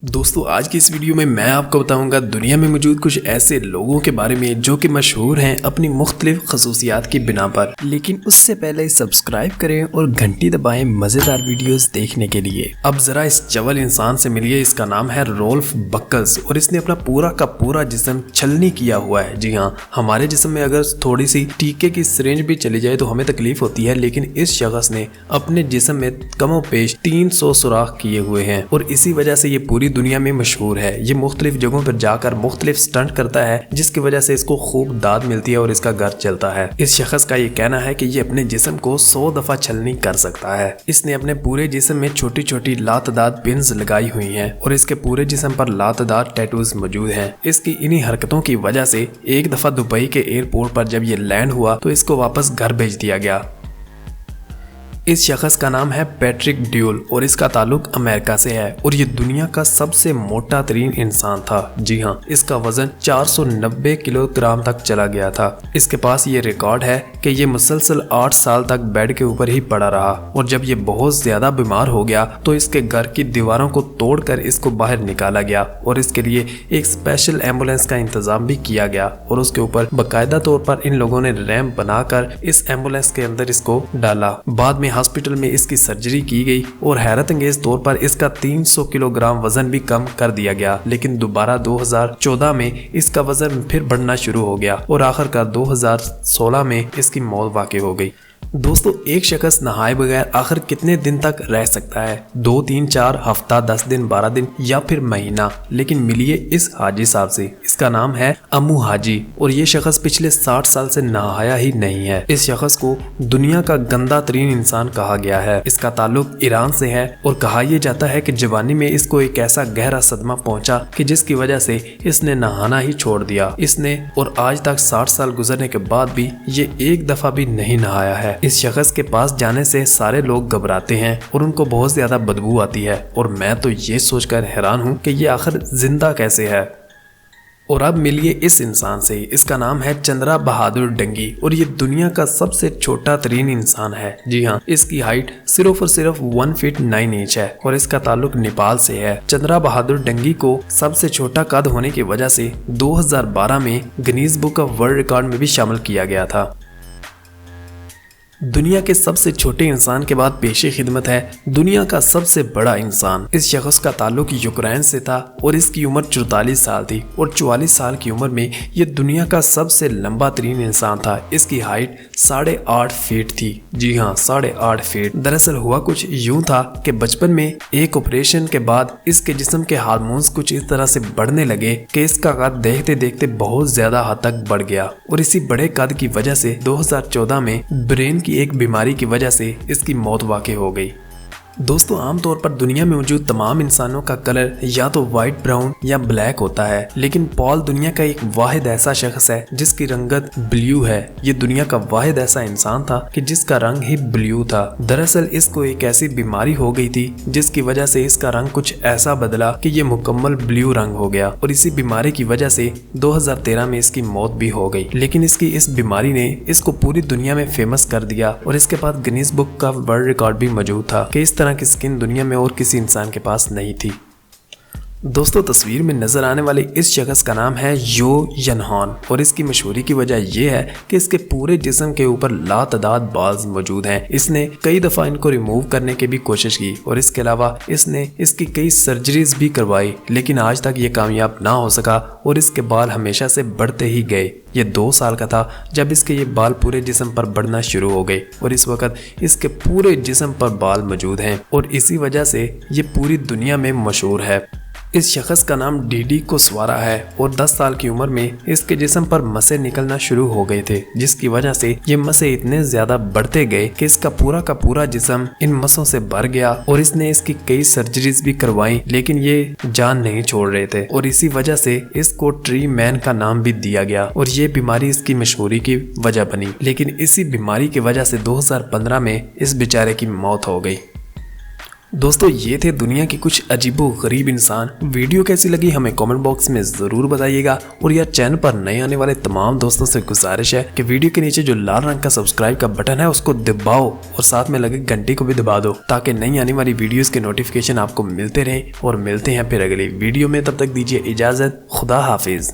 दोस्तों आज की इस वीडियो में मैं आपको बताऊंगा दुनिया में मौजूद कुछ ऐसे लोगों के बारे में जो कि मशहूर हैं अपनी मुख्तलिफ खसूसियात की बिना पर। लेकिन उससे पहले सब्सक्राइब करें और घंटी दबाएं मजेदार वीडियोस देखने के लिए। अब जरा इस चवल इंसान से मिलिए। इसका नाम है रोल्फ बक्कल्स और इसने अपना पूरा का पूरा जिस्म छलनी किया हुआ है। जी हाँ, हमारे जिस्म में अगर थोड़ी सी टीके की सिरिंज भी चली जाए तो हमें तकलीफ होती है, लेकिन इस शख्स ने अपने जिस्म में कमोपेश 300 सुराख किए हुए हैं और इसी वजह से ये पूरी दुनिया में मशहूर है। ये मुख्तलिफ जगहों पर जाकर मुख्तलिफ स्टंट करता है जिसकी वजह से इसको खूब दाद मिलती है और इसका घर चलता है। इस शख्स का ये कहना है कि ये अपने जिस्म को 100 दफा छलनी कर सकता है। इसने अपने पूरे जिस्म में छोटी छोटी लातदाद पिन्स लगाई हुई हैं और इसके पूरे जिस्म पर लातदाद टैटूज मौजूद हैं। इसकी इन्हीं हरकतों की वजह से एक दफा दुबई के एयरपोर्ट पर जब ये लैंड हुआ तो इसको वापस घर भेज दिया गया। इस शख्स का नाम है पैट्रिक ड्यूल और इसका ताल्लुक अमेरिका से है और ये दुनिया का सबसे मोटा तरीन इंसान था। जी हाँ, इसका वजन 490 किलोग्राम तक चला गया था। इसके पास ये रिकॉर्ड है कि ये मुसलसल 8 साल तक बेड के ऊपर ही पड़ा रहा और जब ये बहुत ज्यादा बीमार हो गया तो इसके घर की दीवारों को तोड़कर इसको बाहर निकाला गया और इसके लिए एक स्पेशल एम्बुलेंस का इंतजाम भी किया गया और उसके ऊपर बाकायदा तौर पर इन लोगों ने रैंप बनाकर इस एम्बुलेंस के अंदर इसको डाला। बाद में हॉस्पिटल में इसकी सर्जरी की गई और हैरत अंगेज तौर पर इसका 300 किलोग्राम वजन भी कम कर दिया गया, लेकिन दोबारा 2014 में इसका वजन फिर बढ़ना शुरू हो गया और आखिरकार 2016 में इसकी मौत वाक़ई हो गई। दोस्तों एक शख्स नहाए बगैर आखिर कितने दिन तक रह सकता है? 2, 3, 4 हफ्ता, 10 दिन, 12 दिन या फिर महीना? लेकिन मिलिए इस हाजी साहब से। इसका नाम है अमू हाजी और ये शख्स पिछले 60 साल से नहाया ही नहीं है। इस शख्स को दुनिया का गंदा तरीन इंसान कहा गया है। इसका ताल्लुक ईरान से है और कहा यह जाता है कि जवानी में इसको एक ऐसा गहरा सदमा पहुंचा कि जिसकी वजह से इसने नहाना ही छोड़ दिया। इसने और आज तक 60 साल गुजरने के बाद भी ये एक दफा भी नहीं नहाया है। इस शख्स के पास जाने से सारे लोग घबराते हैं और उनको बहुत ज्यादा बदबू आती है और मैं तो ये सोचकर हैरान हूँ कि ये आखिर जिंदा कैसे है। और अब मिलिए इस इंसान से। इसका नाम है चंद्रा बहादुर डंगी और ये दुनिया का सबसे छोटा तरीन इंसान है। जी हाँ, इसकी हाइट सिर्फ और सिर्फ 1 फीट 9 इंच है और इसका ताल्लुक नेपाल से है। चंद्रा बहादुर डंगी को सबसे छोटा कद होने की वजह से 2012 में Guinness book of world record में भी शामिल किया गया था। दुनिया के सबसे छोटे इंसान के बाद पेशे खिदमत है दुनिया का सबसे बड़ा इंसान। इस शख्स का ताल्लुक यूक्रेन से था और इसकी उम्र 44 साल थी और 44 साल की उम्र में ये दुनिया का सबसे लंबा तरीन इंसान था। इसकी हाइट 8.5 फीट थी। जी हाँ, 8.5 फीट। दरअसल हुआ कुछ यूं था कि बचपन में एक ऑपरेशन के बाद इसके जिस्म के हार्मोन्स कुछ इस तरह से बढ़ने लगे कि इसका कद देखते देखते बहुत ज्यादा हद तक बढ़ गया और इसी बड़े कद की वजह से 2014 में ब्रेन की एक बीमारी की वजह से इसकी मौत वाक़ई हो गई। दोस्तों आमतौर पर दुनिया में मौजूद तमाम इंसानों का कलर या तो वाइट, ब्राउन या ब्लैक होता है, लेकिन पॉल दुनिया का एक वाहिद ऐसा शख्स है जिसकी रंगत ब्लू है। ये दुनिया का वाहिद ऐसा इंसान था कि जिसका रंग ही ब्लू था। दरअसल इसको एक ऐसी बीमारी हो गई थी जिसकी वजह से इसका रंग कुछ ऐसा बदला कि ये मुकम्मल ब्लू रंग हो गया और इसी बीमारी की वजह से 2013 में इसकी मौत भी हो गई। लेकिन इसकी इस बीमारी ने इसको पूरी दुनिया में फेमस कर दिया और इसके बाद गिनीज बुक का वर्ल्ड रिकॉर्ड भी मौजूद था कि इस तरह की स्किन दुनिया में और किसी इंसान के पास नहीं थी। दोस्तों तस्वीर में नजर आने वाले इस शख्स का नाम है यो यनहान और इसकी मशहूरी की वजह यह है कि इसके पूरे जिस्म के ऊपर लातदाद बाल्स मौजूद हैं। इसने कई दफा इनको रिमूव करने की भी कोशिश की और इसके अलावा इसने इसकी कई सर्जरीज भी करवाई, लेकिन आज तक ये कामयाब ना हो सका और इसके बाल हमेशा से बढ़ते ही गए। ये 2 साल का था जब इसके ये बाल पूरे जिस्म पर बढ़ना शुरू हो गए और इस वक्त इसके पूरे जिस्म पर बाल मौजूद हैं और इसी वजह से ये पूरी दुनिया में मशहूर है। इस शख्स का नाम डीडी कुशवाहा है और 10 साल की उम्र में इसके जिस्म पर मसे निकलना शुरू हो गए थे, जिसकी वजह से ये मसे इतने ज्यादा बढ़ते गए कि इसका पूरा का पूरा जिस्म इन मसों से भर गया और इसने इसकी कई सर्जरीज भी करवाई, लेकिन ये जान नहीं छोड़ रहे थे और इसी वजह से इसको ट्री मैन का नाम भी दिया गया और ये बीमारी इसकी मशहूरी की वजह बनी। लेकिन इसी बीमारी की वजह से 2015 में इस बेचारे की मौत हो गई। दोस्तों ये थे दुनिया के कुछ अजीबो गरीब इंसान। वीडियो कैसी लगी हमें कमेंट बॉक्स में जरूर बताइएगा। और यार चैनल पर नए आने वाले तमाम दोस्तों से गुजारिश है कि वीडियो के नीचे जो लाल रंग का सब्सक्राइब का बटन है उसको दबाओ और साथ में लगे घंटी को भी दबा दो, ताकि नई आने वाली वीडियोस के नोटिफिकेशन आपको मिलते रहें। और मिलते हैं फिर अगली वीडियो में, तब तक दीजिए इजाजत। खुदा हाफिज।